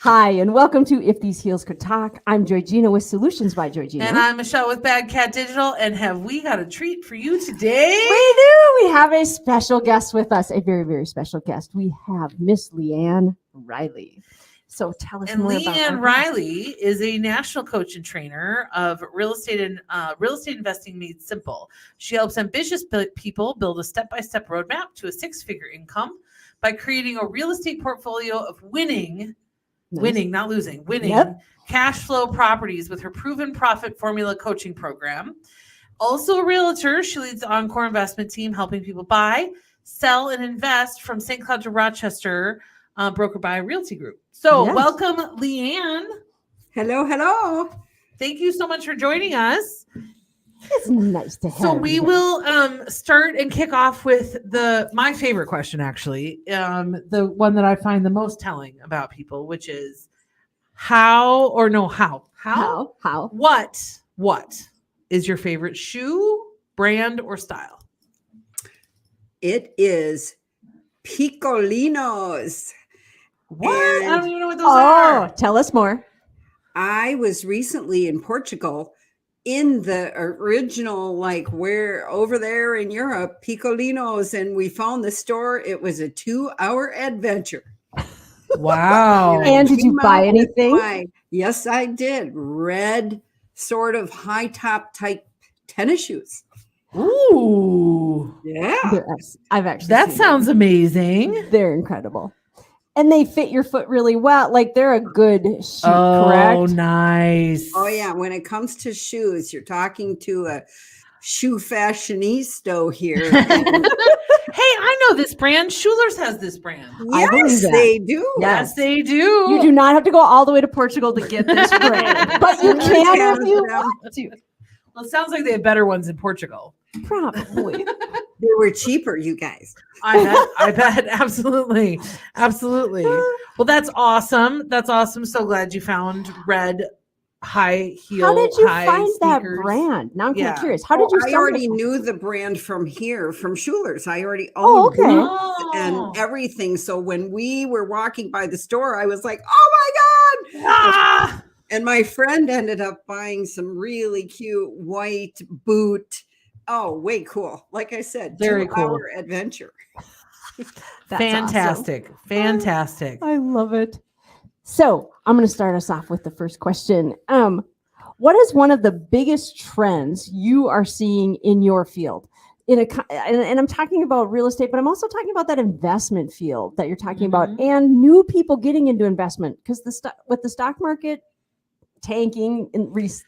Hi, and welcome to If These Heels Could Talk. I'm JoyGenea with Solutions by JoyGenea. And I'm Michelle with Bad Cat Digital. And have we got a treat for you today? We do. We have a special guest with us, a very, very special guest. We have Miss LeAnn Riley. So tell us more about LeAnn Riley is a national coach and trainer of real estate and real estate investing made simple. She helps ambitious people build a step-by-step roadmap to a six-figure income by creating a real estate portfolio of winning, not losing, cash flow properties with her proven profit formula coaching program. Also a realtor, she leads the Encore investment team, helping people buy, sell, and invest from St. Cloud to Rochester, brokered by a realty group. So welcome, LeAnn. Hello, hello. Thank you so much for joining us. It's nice to have So we will start and kick off with my favorite question, actually, the one that I find the most telling about people, which is what is your favorite shoe, brand, or style? It is Picolinos. What? I don't even know what those are. Tell us more. I was recently in Portugal in the original, where over there in Europe, Picolinos, and we found the store. It was a 2-hour adventure. Wow. And did you buy anything? Yes, I did. Red, sort of high top type tennis shoes. Ooh. Yeah. I've actually That seen sounds them. amazing. They're incredible. And they fit your foot really well. Like they're a good shoe, correct? Oh, nice. Oh, yeah. When it comes to shoes, you're talking to a shoe fashionista here. Hey, I know this brand. Schuler's has this brand. Yes, they do. Yes, they do. You do not have to go all the way to Portugal to get this brand, but you can if you want to. Well, it sounds like they have better ones in Portugal. Probably. They were cheaper, you guys. I bet. Absolutely. Absolutely. Well, that's awesome. That's awesome. So glad you found red high heel. How did you find sneakers. that brand? Now I'm kind of curious. How did you? I already knew the brand from here, from Schuler's. I already owned boots and everything. So when we were walking by the store, I was like, "Oh my god!" Ah! And my friend ended up buying some really cute white boot. Oh, way cool! Like I said, very cool adventure. Fantastic, awesome. Fantastic. I love it. So I'm going to start us off with the first question. What is one of the biggest trends you are seeing in your field? And I'm talking about real estate, but I'm also talking about that investment field that you're talking about, and new people getting into investment, because with the stock market tanking and that's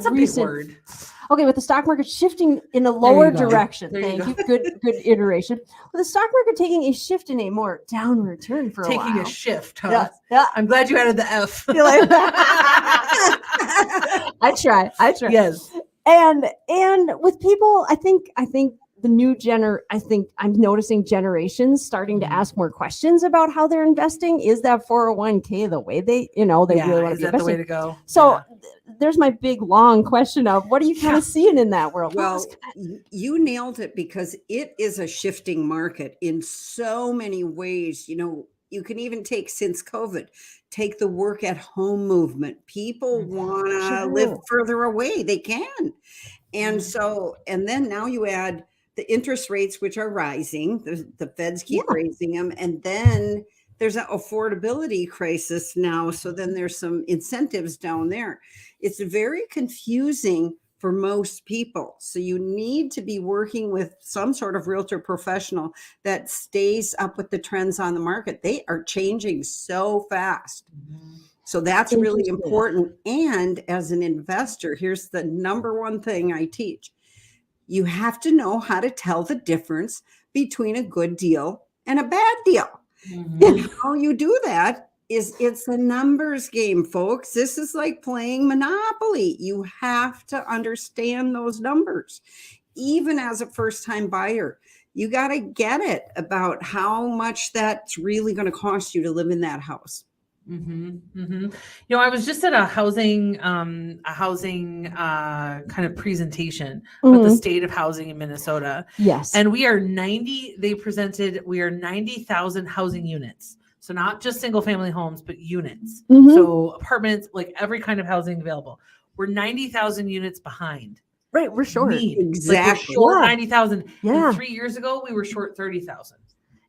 a big word. Okay, with the stock market shifting in a lower direction. Thank you. Good iteration. With the stock market taking a shift in a more downward turn for a while. Taking a shift, huh? Yeah. I'm glad you added the F. I try. Yes. And with people, I think the new I'm noticing generations starting to ask more questions about how they're investing. Is that 401k the way they really want to be investing? Is that the way to go? So there's my big, long question of what are you kind of seeing in that world? Well, you nailed it, because it is a shifting market in so many ways. You can even since COVID, take the work at home movement. People want to live further away. They can. And and then now you add the interest rates, which are rising. The feds keep raising them. And then there's an affordability crisis now. So then there's some incentives down there. It's very confusing for most people. So you need to be working with some sort of realtor professional that stays up with the trends on the market. They are changing so fast. So that's really important. And as an investor, here's the number one thing I teach. You have to know how to tell the difference between a good deal and a bad deal. And how you do that is it's a numbers game, folks. This is like playing Monopoly. You have to understand those numbers. Even as a first-time buyer, you got to get it about how much that's really going to cost you to live in that house. I was just at a housing kind of presentation with the state of housing in Minnesota. Yes. And we are 90,000 housing units. So not just single family homes, but units. Mhm. So apartments, like every kind of housing available. We're 90,000 units behind. Right, we're short. Need. Exactly. Like we're short Yeah. 90,000. Yeah. And 3 years ago, we were short 30,000.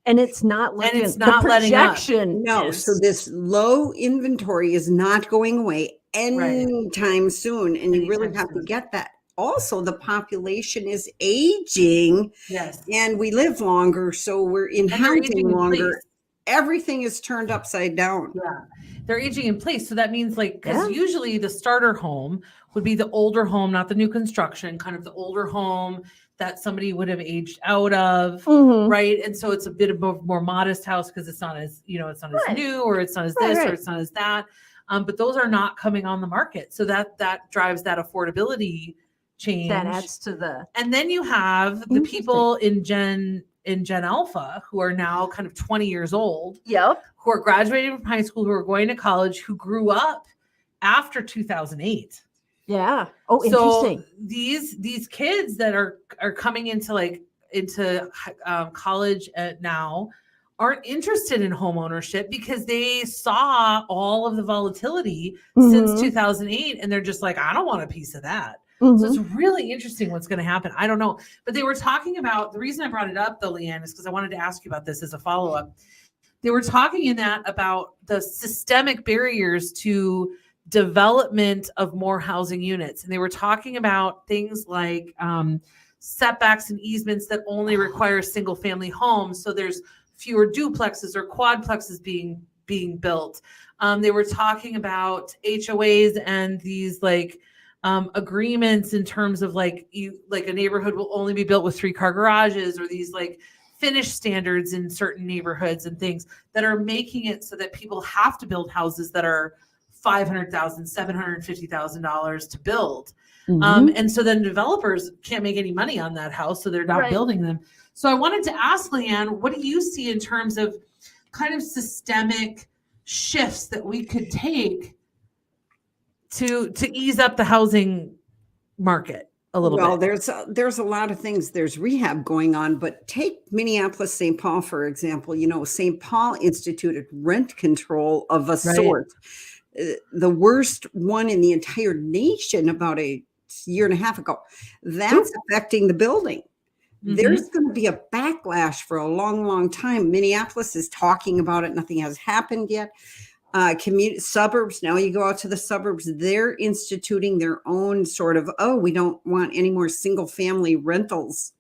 And it's not looking, it's not the letting up. projection No, is, so this low inventory is not going away anytime soon, and you really Anytime have to soon. get that. Also, the population is aging, Yes. and we live longer, so we're And they're aging inhabiting in longer. place. Everything is turned upside down. Yeah. They're aging in place. So that means like, because Yeah. usually the starter home would be the older home, not the new construction, kind of the older home that somebody would have aged out of. Mhm. Right. And so it's a bit of a more modest house because it's not as, it's not Right. as new, or it's not as Right, this, right. or it's not as that. But those are not coming on the market. So that drives that affordability change. that adds to the, And then you have the Interesting. people in Gen Alpha who are now kind of 20 years old, yep. who are graduating from high school, who are going to college, who grew up after 2008. Yeah. Oh, So interesting. these kids that are coming into college now aren't interested in home ownership because they saw all of the volatility since Mhm. 2008, and they're just like, I don't want a piece of that. Mhm. So it's really interesting what's going to happen. I don't know. But they were talking about, the reason I brought it up though, LeAnn, is because I wanted to ask you about this as a follow-up. They were talking in that about the systemic barriers to development of more housing units. And they were talking about things like setbacks and easements that only require single family homes. So there's fewer duplexes or quadplexes being built. They were talking about HOAs and these agreements in terms of a neighborhood will only be built with 3-car garages, or these finish standards in certain neighborhoods and things that are making it so that people have to build houses that are $500,000, $750,000 to build. Mhm. And so then developers can't make any money on that house, so they're not Right. building them. So I wanted to ask LeAnn, what do you see in terms of kind of systemic shifts that we could take to ease up the housing market a little Well, bit? there's a lot of things. There's rehab going on, but take Minneapolis, St. Paul, for example. St. Paul instituted rent control of a sort. The worst one in the entire nation about a year and a half ago. That's affecting the building. Mhm. There's going to be a backlash for a long, long time. Minneapolis is talking about it. Nothing has happened yet. Suburbs, now you go out to the suburbs, they're instituting their own sort of, we don't want any more single family rentals.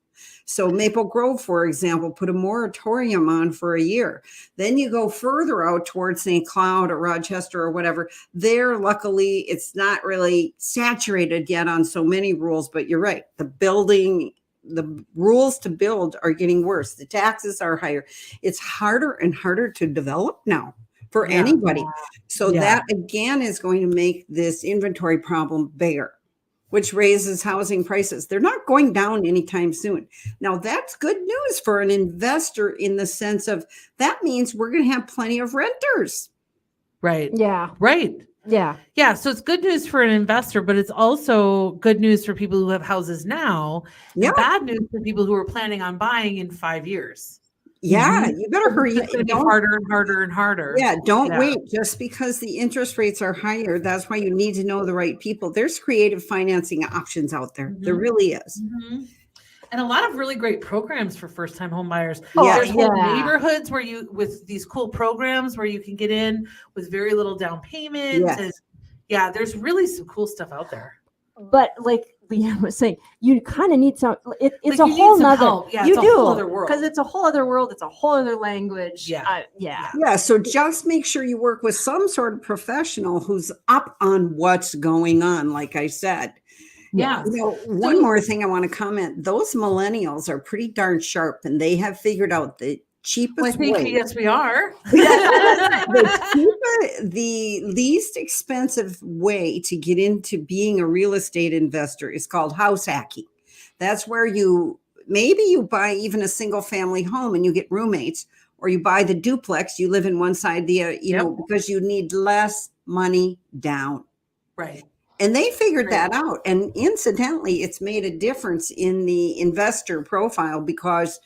So Maple Grove, for example, put a moratorium on for a year. Then you go further out towards St. Cloud or Rochester or whatever. There, luckily, it's not really saturated yet on so many rules, but you're right. The rules to build are getting worse. The taxes are higher. It's harder and harder to develop now for anybody. So that again is going to make this inventory problem bigger, which raises housing prices. They're not going down anytime soon. Now that's good news for an investor in the sense of that means we're going to have plenty of renters. Right. Yeah. Right. Yeah. Yeah. So it's good news for an investor, but it's also good news for people who have houses now. Yeah. And bad news for people who are planning on buying in 5 years. Yeah, you better hurry. It's going to be harder and harder and harder. Yeah, don't wait. Just because the interest rates are higher, that's why you need to know the right people. There's creative financing options out there. Mhm. There really is. Mm-hmm. And a lot of really great programs for first-time home buyers. Yeah. There's whole neighborhoods with these cool programs where you can get in with very little down payment. Yes. And there's really some cool stuff out there. But like LeAnn was saying, you kind of need some. It's Like, a you need whole some nother. help. Yeah, you it's a do whole other world. because it's a whole other world. It's a whole other language. Yeah. Yeah. So just make sure you work with some sort of professional who's up on what's going on. Like I said. Yeah. One more thing I want to comment. Those millennials are pretty darn sharp, and they have figured out the cheapest way. Yes, we are. The least expensive way to get into being a real estate investor is called house hacking. That's where you buy even a single family home and you get roommates, or you buy the duplex, you live in one side, because you need less money down. Right. And they figured that out. And incidentally, it's made a difference in the investor profile because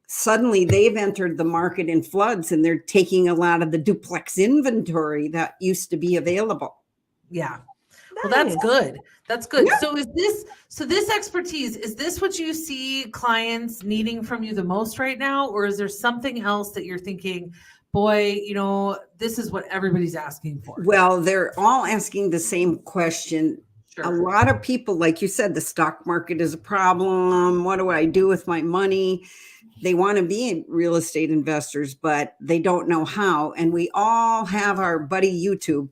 suddenly they've entered the market in floods and they're taking a lot of the duplex inventory that used to be available. Yeah. Well, that's Nice. good. That's good. Yeah. So this expertise, is this what you see clients needing from you the most right now? Or is there something else that you're thinking, boy, this is what everybody's asking for? Well, they're all asking the same question. A lot of people, like you said, the stock market is a problem. What do I do with my money? They want to be real estate investors, but they don't know how. And we all have our buddy YouTube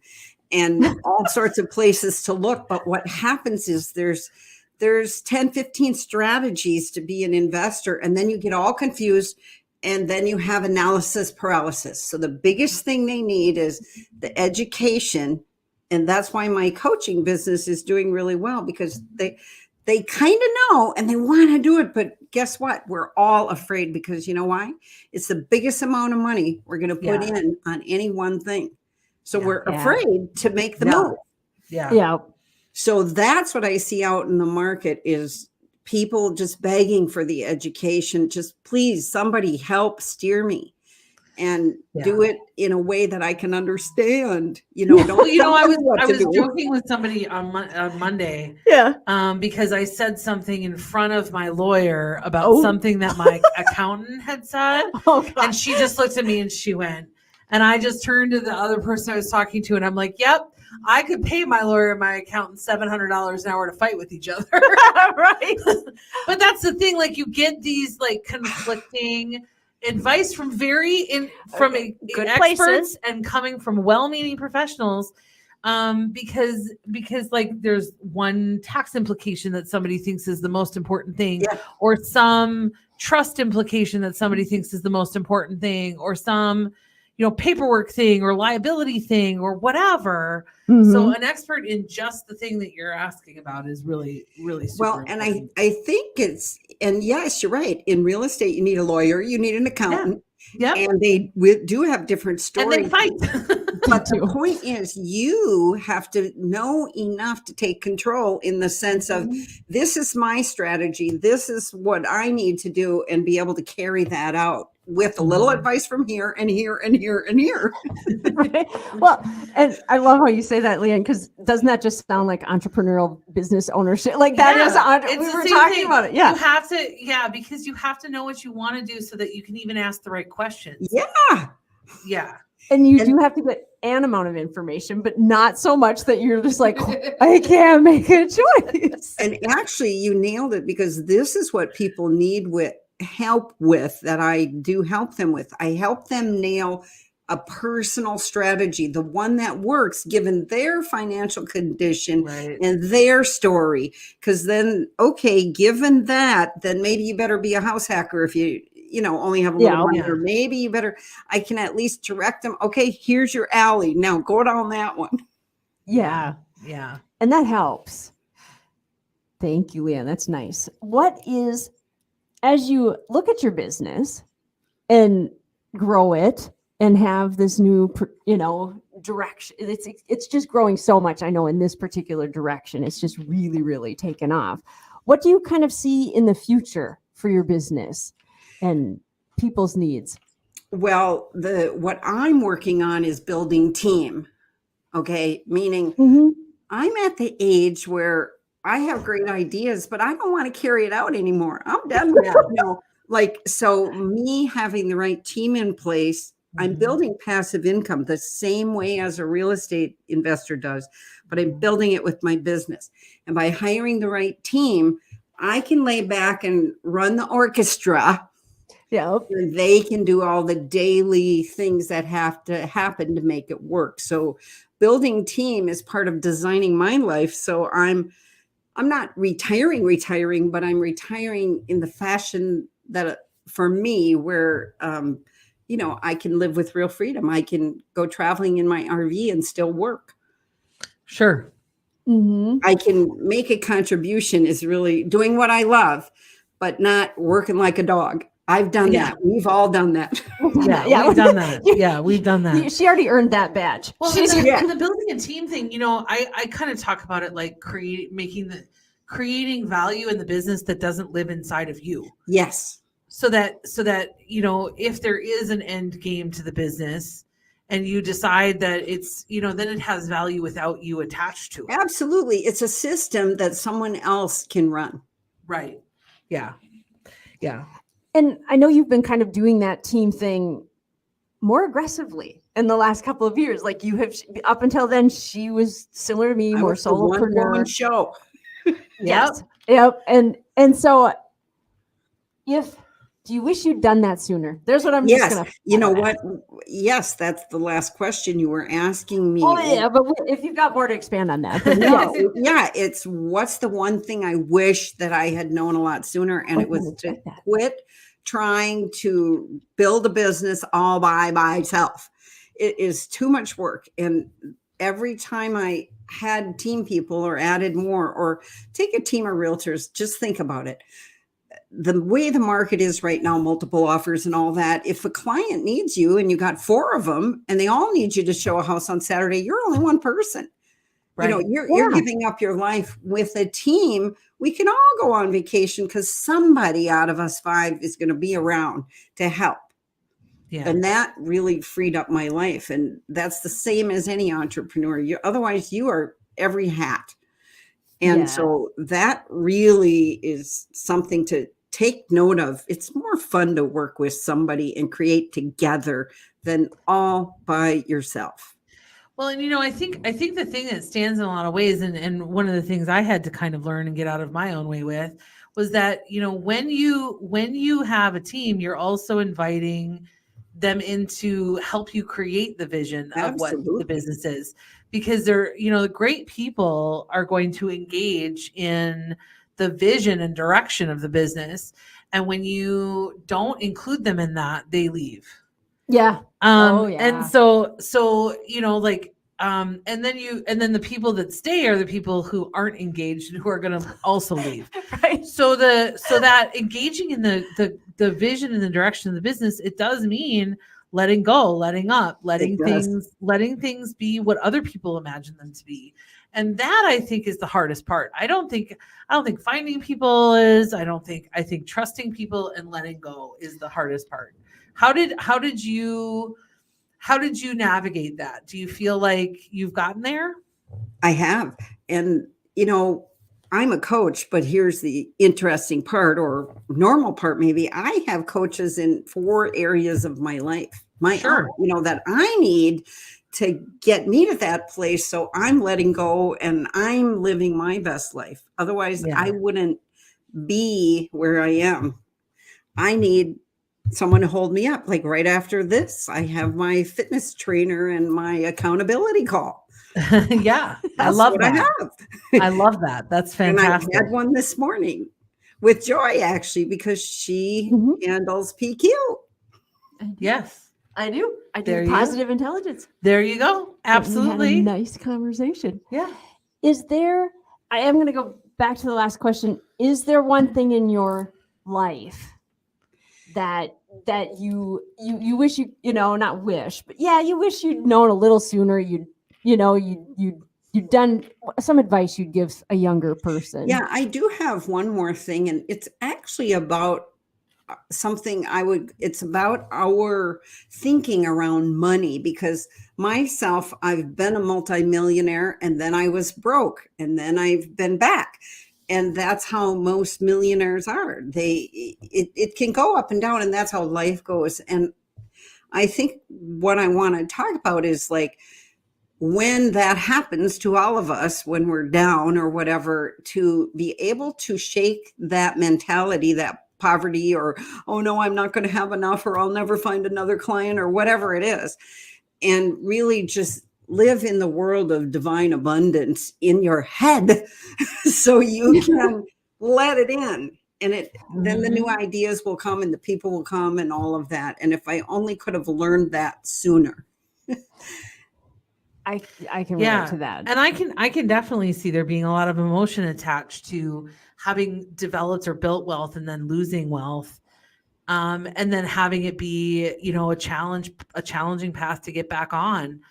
and all sorts of places to look. But what happens is there's 10, 15 strategies to be an investor. And then you get all confused and then you have analysis paralysis. So the biggest thing they need is the education. And that's why my coaching business is doing really well, because they kind of know and they want to do it. But guess what? We're all afraid, because you know why? It's the biggest amount of money we're going to put in on any one thing. So we're afraid to make the move. Yeah. So that's what I see out in the market, is people just begging for the education. Just please, somebody help steer me and do it in a way that I can understand. I was joking with somebody on Monday. Yeah. Because I said something in front of my lawyer about something that my accountant had said. And she just looked at me and she went, and I just turned to the other person I was talking to, and I'm like, yep, I could pay my lawyer and my accountant $700 an hour to fight with each other. Right. But that's the thing. Like, you get these like conflicting advice from good experts places and coming from well-meaning professionals, because like there's one tax implication that somebody thinks is the most important thing, or some trust implication that somebody thinks is the most important thing, or some paperwork thing or liability thing or whatever. Mm-hmm. So an expert in just the thing that you're asking about is really, really super well. And important. I think and yes, you're right. In real estate, you need a lawyer, you need an accountant, and they do have different stories. And they fight. But the point is, you have to know enough to take control, in the sense of, this is my strategy, this is what I need to do, and be able to carry that out with a little advice from here and here and here and here. Right. Well, and I love how you say that, LeAnn, because doesn't that just sound like entrepreneurial business ownership? Like that is, we were talking about it. Yeah. You have to, because you have to know what you want to do so that you can even ask the right questions. Yeah. Yeah. And you do have to get an amount of information, but not so much that you're just like, I can't make a choice. And actually, you nailed it, because this is what people need help with, that I do help them with. I help them nail a personal strategy, the one that works given their financial condition and their story. Because then, given that, then maybe you better be a house hacker if you only have a little money, or maybe you better, I can at least direct them. Okay, here's your alley. Now go down that one. Yeah. Yeah. And that helps. Thank you, LeAnn. That's nice. What is, as you look at your business and grow it and have this new, direction, it's just growing so much. I know in this particular direction, it's just really, really taken off. What do you kind of see in the future for your business and people's needs? Well, what I'm working on is building team. Okay. Meaning I'm at the age where I have great ideas, but I don't want to carry it out anymore. I'm done with that. So me having the right team in place, I'm building passive income the same way as a real estate investor does, but I'm building it with my business. And by hiring the right team, I can lay back and run the orchestra. Yeah. And they can do all the daily things that have to happen to make it work. So building team is part of designing my life. So I'm not retiring, but I'm retiring in the fashion that for me, where, I can live with real freedom. I can go traveling in my RV and still work. Sure. I can make a contribution, is really doing what I love, but not working like a dog. I've done that. We've all done that. Yeah, we've done that. Yeah, we've done that. She already earned that badge. Well, and the building a team thing, I kind of talk about it like creating value in the business that doesn't live inside of you. Yes. so that if there is an end game to the business and you decide that it's then it has value without you attached to it. Absolutely. It's a system that someone else can run. Right. Yeah. And I know you've been kind of doing that team thing more aggressively in the last couple of years. Like you have, up until then, she was similar to me, I more was the one-woman solopreneur. show. Yes. Yep. And so do you wish you'd done that sooner? There's what I'm just Yes. going to. You know what? Yes, that's the last question you were asking me. Oh yeah, but if you've got more to expand on that, then No, yes. yeah, it's what's the one thing I wish that I had known a lot sooner, and it was to quit trying to build a business all by myself. It is too much work, and every time I had team people or added more, or take a team of realtors, just think about it. The way the market is right now, multiple offers and all that, if a client needs you and you got 4 of them and they all need you to show a house on Saturday, you're only one person. Right. You're giving up your life. With a team. We can all go on vacation because somebody out of us 5 is going to be around to help. Yeah. And that really freed up my life. And that's the same as any entrepreneur. Otherwise you are every hat. And so that really is something to take note of. It's more fun to work with somebody and create together than all by yourself. Well, and I think the thing that stands in a lot of ways, and one of the things I had to kind of learn and get out of my own way with, was that when you have a team, you're also inviting them in to help you create the vision of what the business is, because they're the great people are going to engage in the vision and direction of the business, and when you don't include them in that, they leave. Yeah. And so and then the people that stay are the people who aren't engaged and who are going to also leave. Right. So that engaging in the vision and the direction of the business, it does mean letting go, letting up, letting things be what other people imagine them to be. And that, I think, is the hardest part. I don't think finding people is. I think trusting people and letting go is the hardest part. How did you navigate that? Do you feel like you've gotten there? I have. And, I'm a coach, but here's the interesting part, or normal part maybe. I have coaches in 4 areas of my life, that I need to get me to that place. So I'm letting go and I'm living my best life. Otherwise, I wouldn't be where I am. I need someone to hold me up. Like right after this, I have my fitness trainer and my accountability call. Yeah, I love that. I love that. That's fantastic. And I had one this morning with Joy, actually, because she handles PQ. Yes, I do. I do positive intelligence. There you go. Absolutely. We had a nice conversation. Yeah. I am going to go back to the last question. Is there one thing in your life that you wish not wish, but you wish you'd known a little sooner, you'd done some advice you'd give a younger person? Yeah, I do have one more thing, and it's actually about something it's about our thinking around money, because myself, I've been a multimillionaire and then I was broke and then I've been back. And that's how most millionaires are. It can go up and down, and that's how life goes. And I think what I want to talk about is like, when that happens to all of us, when we're down or whatever, to be able to shake that mentality, that poverty, or, oh no, I'm not going to have enough, or I'll never find another client, or whatever it is. And really just live in the world of divine abundance in your head so you can let it in. And then the new ideas will come and the people will come and all of that. And if I only could have learned that sooner. I can relate to that. And I can definitely see there being a lot of emotion attached to having developed or built wealth and then losing wealth. And then having it be, a challenging path to get back on.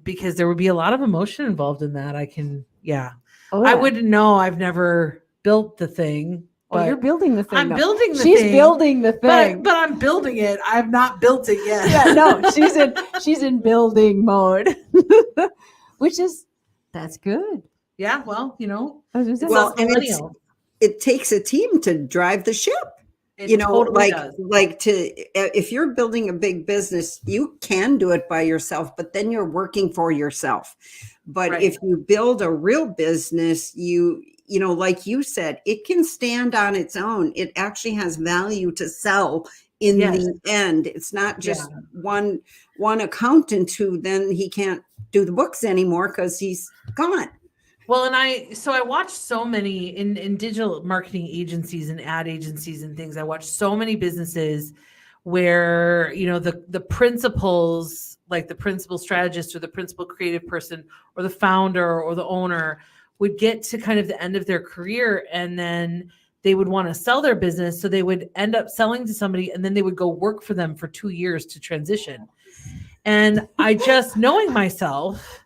Because there would be a lot of emotion involved in that. I wouldn't know. I've never built the thing Oh, you're building the thing. I'm though. building the She's thing. building the thing. But I'm building it. I've not built it yet. Yeah, no, she's in building mode, which is that's good. Yeah, well, I was just saying. Well, us and millennials. it takes a team to drive the ship. It totally does. If you're building a big business, you can do it by yourself, but then you're working for yourself. But Right. if you build a real business, like you said, it can stand on its own. It actually has value to sell in Yes. the end. It's not just one accountant who then he can't do the books anymore because he's gone. Well, and I watched so many in digital marketing agencies and ad agencies and things. I watched so many businesses where, the principals, like the principal strategist or the principal creative person or the founder or the owner would get to kind of the end of their career, and then they would want to sell their business. So they would end up selling to somebody, and then they would go work for them for 2 years to transition. And I just, knowing myself,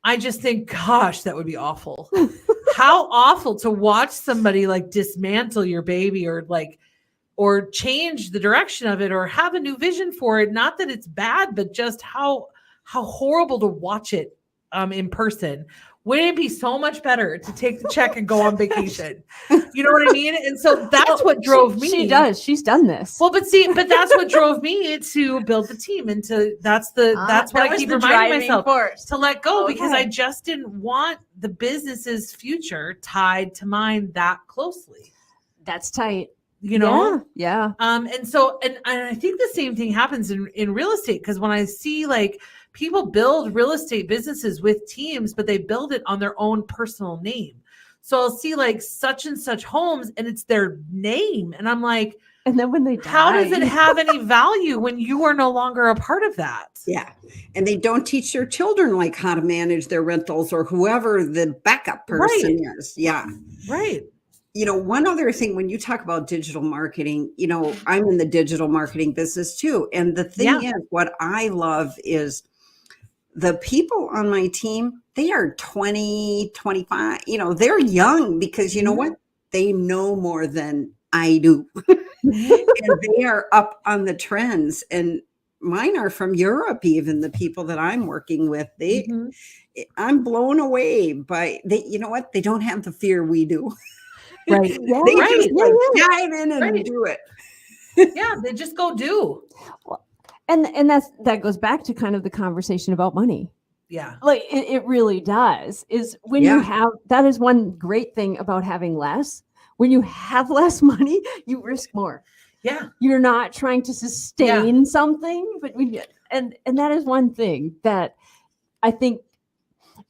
I just think, gosh, that would be awful. How awful to watch somebody like dismantle your baby or change the direction of it or have a new vision for it. Not that it's bad, but just how horrible to watch it in person. Wouldn't it be so much better to take the check and go on vacation? You know what I mean? And so that's what drove me. She does. She's done this. Well, but that's what drove me to build the team, and that's what I keep reminding myself to let go, because I just didn't want the business's future tied to mine that closely. That's tight. Yeah. And I think the same thing happens in real estate, because when I see like people build real estate businesses with teams, but they build it on their own personal name. So I'll see like such and such homes and it's their name. And I'm like, and then when they die, how does it have any value when you are no longer a part of that? Yeah. And they don't teach their children like how to manage their rentals or whoever the backup person is. Yeah. Right. One other thing, when you talk about digital marketing, I'm in the digital marketing business too. And the thing is, what I love is the people on my team, they are 20, 25, they're young because you know what? They know more than I do. And they are up on the trends. And mine are from Europe, even the people that I'm working with. I'm blown away by, you know what? They don't have the fear we do. Right. Yeah, they just dive in and do it. Yeah, they just go do. Well, and that goes back to kind of the conversation about money. Yeah. Like it really does. Is when you have, that is one great thing about having less. When you have less money, you risk more. Yeah. You're not trying to sustain something, but and that is one thing that I think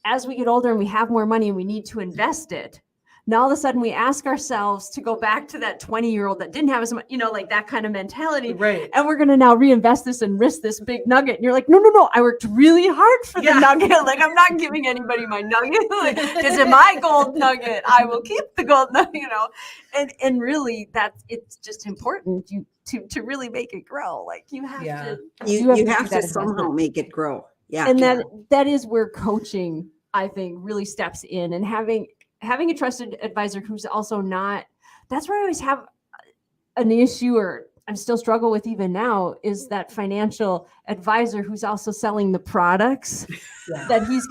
as we get older and we have more money and we need to invest it, now all of a sudden we ask ourselves to go back to that 20-year-old that didn't have as much, like that kind of mentality. Right. And we're going to now reinvest this and risk this big nugget. And you're like, no, I worked really hard for the nugget. Like, I'm not giving anybody my nugget. This is my gold nugget. I will keep the gold nugget, And really it's just important to really make it grow. Like you have to. You have to somehow make it grow. Yeah. And that is where coaching, I think, really steps in, and having a trusted advisor who's also not, that's where I always have an issue, or I'm still struggle with even now, is that financial advisor who's also selling the products that he's,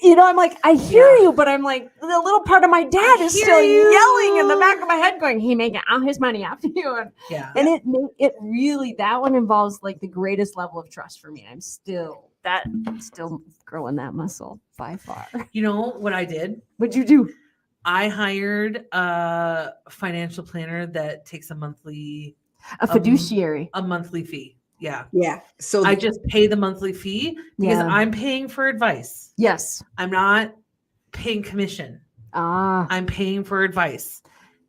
I'm like, I hear you, but I'm like, the little part of my dad is still yelling in the back of my head going, he making all his money after you. And it really, that one involves like the greatest level of trust for me. I'm still growing that muscle by far. You know what I did? What'd you do? I hired a financial planner that takes a fiduciary, a monthly fee. Yeah. Yeah. So I just pay the monthly fee because I'm paying for advice. Yes. I'm not paying commission. I'm paying for advice.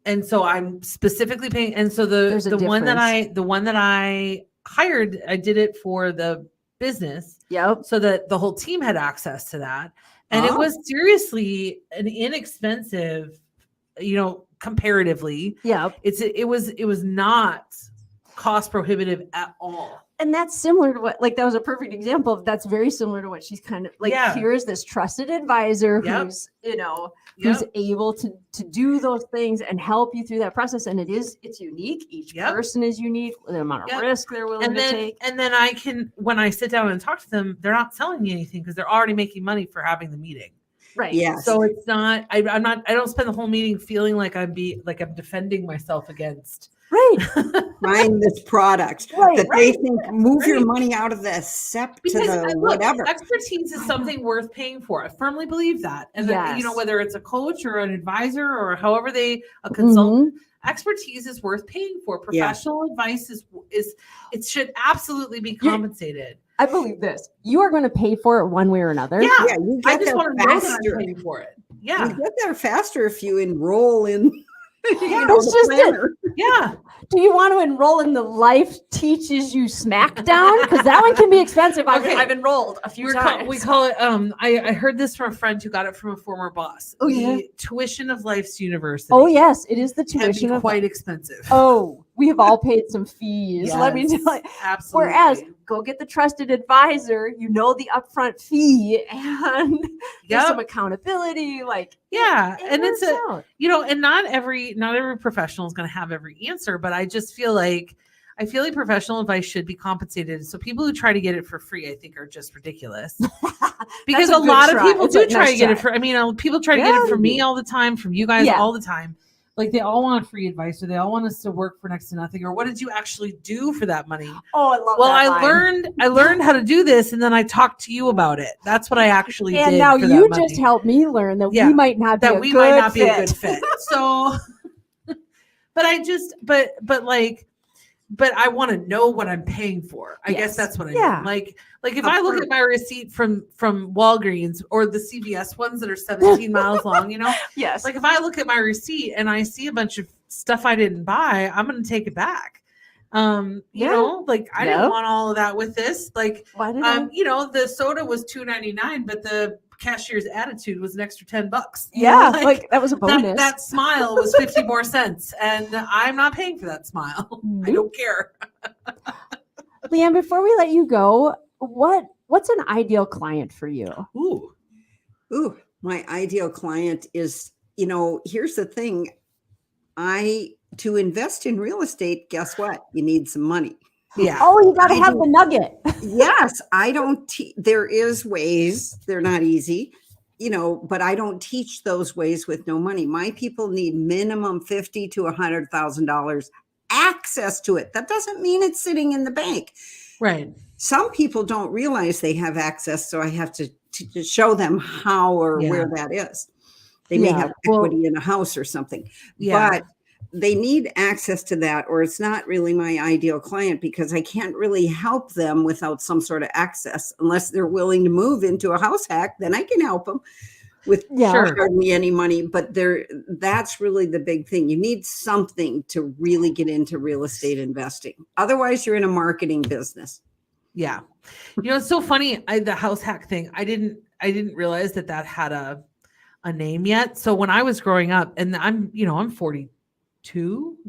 And so I'm specifically paying. And so the one that I hired, I did it for the business. Yep. So that the whole team had access to that. And it was seriously an inexpensive, comparatively. Yeah. It was not cost prohibitive at all. And that's similar to what, like, that was a perfect example of, that's very similar to what she's kind of like, Yeah. here's this trusted advisor Yep. who's, who's able to do those things and help you through that process. And it's unique. Each person is unique, the amount of risk they're willing to take. And then I can, when I sit down and talk to them, they're not selling me anything because they're already making money for having the meeting. Right. Yeah. So it's not, I don't spend the whole meeting feeling like I'm defending myself against. Right. Buying this product that they think move your money out of the SEP to the whatever. Expertise is something worth paying for. I firmly believe that. And then, whether it's a coach or an advisor or however a consultant, expertise is worth paying for. Professional advice it should absolutely be compensated. I believe this. You are going to pay for it one way or another. Yeah, you get I just want to know that faster. I'm paying for it. Yeah. You get there faster if you enroll in That's just it. Yeah. Do you want to enroll in the Life Teaches You Smackdown? Because that one can be expensive. I've enrolled a few times. We call it, I heard this from a friend who got it from a former boss. Oh, the tuition of Life's University. Oh, yes. It is the tuition of quite expensive. Oh, we have all paid some fees. Yes, let me tell you. Absolutely. Whereas, go get the trusted advisor, the upfront fee, and there's some accountability. And it's and not every professional is going to have every answer, but I just feel like professional advice should be compensated. So people who try to get it for free, I think, are just ridiculous. Because a lot of people do try to get it for. I mean, people try to get it from me all the time, from you guys all the time. Like, they all want free advice, or they all want us to work for next to nothing. Or what did you actually do for that money? Oh, I love that. I learned how to do this, and then I talked to you about it. That's what I actually did. And now you just helped me learn that we might not be a good fit. So, but I want to know what I'm paying for. I guess that's what I mean. Like if I look at my receipt from Walgreens or the CVS ones that are 17 miles long, Yes. Like if I look at my receipt and I see a bunch of stuff I didn't buy, I'm going to take it back. I didn't want all of that with this. Like, the soda was $2.99, but the cashier's attitude was an extra $10. Yeah, like that was a bonus. That smile was 50 more cents, and I'm not paying for that smile. I don't care. LeAnn, before we let you go, what's an ideal client for you? Ooh, my ideal client is, here's the thing. To invest in real estate, guess what? You need some money. Yeah. Oh, you got to have the nugget. Yes, I don't. There is ways. They're not easy, but I don't teach those ways with no money. My people need minimum $50,000 to $100,000 access to it. That doesn't mean it's sitting in the bank. Right. Some people don't realize they have access, so I have to show them how or where that is. They may have equity in a house or something, but they need access to that, or it's not really my ideal client, because I can't really help them without some sort of access unless they're willing to move into a house hack. Then I can help them with hardly any money. But that's really the big thing. You need something to really get into real estate investing. Otherwise, you're in a marketing business. Yeah. It's so funny. The house hack thing, I didn't realize that had a name yet. So when I was growing up, and I'm 42.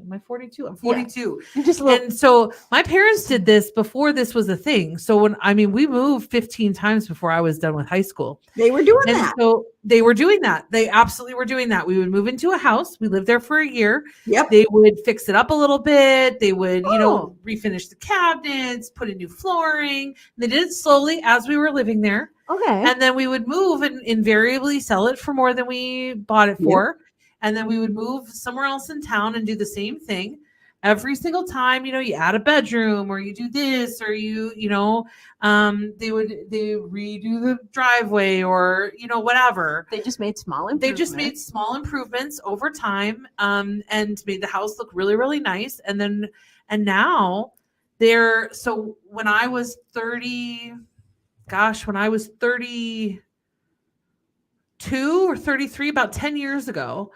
Am I 42? I'm 42. Yeah. And so my parents did this before this was a thing. So we moved 15 times before I was done with high school. They were doing that. So they were doing that. They absolutely were doing that. We would move into a house. We lived there for a year. Yep. They would fix it up a little bit. They would, refinish the cabinets, put in new flooring. They did it slowly as we were living there. Okay. And then we would move and invariably sell it for more than we bought it for. Yep. And then we would move somewhere else in town and do the same thing every single time. You add a bedroom, or you do this, or they redo the driveway, or whatever. They just made small improvements over time, and made the house look really, really nice. And now so when I was 32 or 33, about 10 years ago,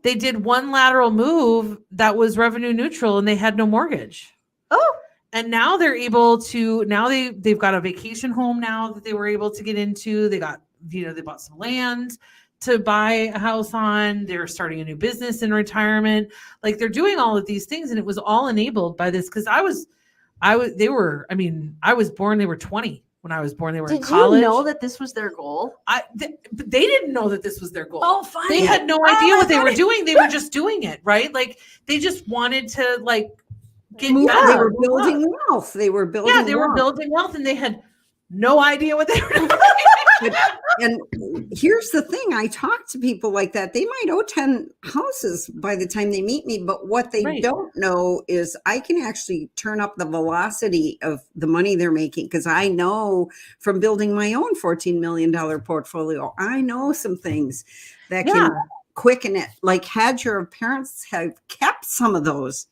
they did one lateral move that was revenue neutral, and they had no mortgage. Oh, and now they're able to, they've got a vacation home now that they were able to get into. They got, they bought some land to buy a house on. They're starting a new business in retirement. Like, they're doing all of these things, and it was all enabled by this. Cause I was I was born, they were 20 when I was born. They were in Did college. you know that this was their goal? But they didn't know that this was their goal. Oh, fine. They had no idea what they were doing. They were just doing it, right? Like they just wanted to like get Move better. up. They were building wealth. They were building wealth. Building wealth, and they had no idea what they were doing. And here's the thing, I talk to people like that. They might owe 10 houses by the time they meet me, but what they Right. don't know is I can actually turn up the velocity of the money they're making, because I know from building my own $14 million portfolio, I know some things that can quicken it. Like, had your parents have kept some of those,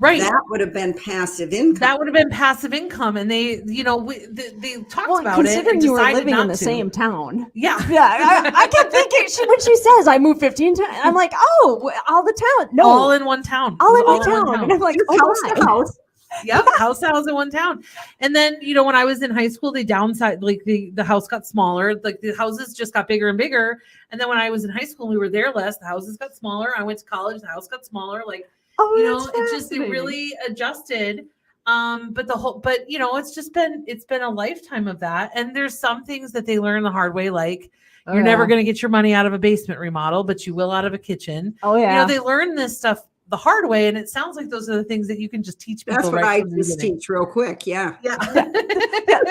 Right. that would have been passive income. That would have been passive income. And they, they talked about it. Considering And you were decided living not in the to. same town. Yeah. Yeah, I kept thinking when she says I moved 15 times, I'm like, oh, all the town. No, All in one town. all in It one was town. And I'm like, House oh, to my. house. Yep, house in one town. And then, when I was in high school, they downsized, like the house got smaller, like the houses just got bigger and bigger. And then when I was in high school, we were there less, the houses got smaller. I went to college, the house got smaller. Like, it really adjusted. But it's been a lifetime of that. And there's some things that they learn the hard way, like you're never going to get your money out of a basement remodel, but you will out of a kitchen. Oh yeah. They learn this stuff the hard way, and it sounds like those are the things that you can just teach people. That's what right I just teach real quick. Yeah. Yeah.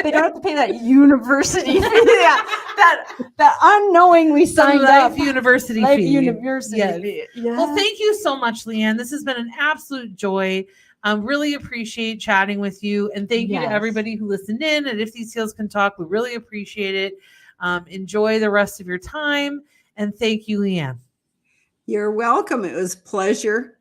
They don't have to pay that university fee. That unknowing we signed up. University Life fee. university Yes. fee. Yeah. Well, thank you so much, LeAnn. This has been an absolute joy. Really appreciate chatting with you, and thank you to everybody who listened in. And if these heels can talk, we really appreciate it. Enjoy the rest of your time, and thank you, LeAnn. You're welcome. It was a pleasure.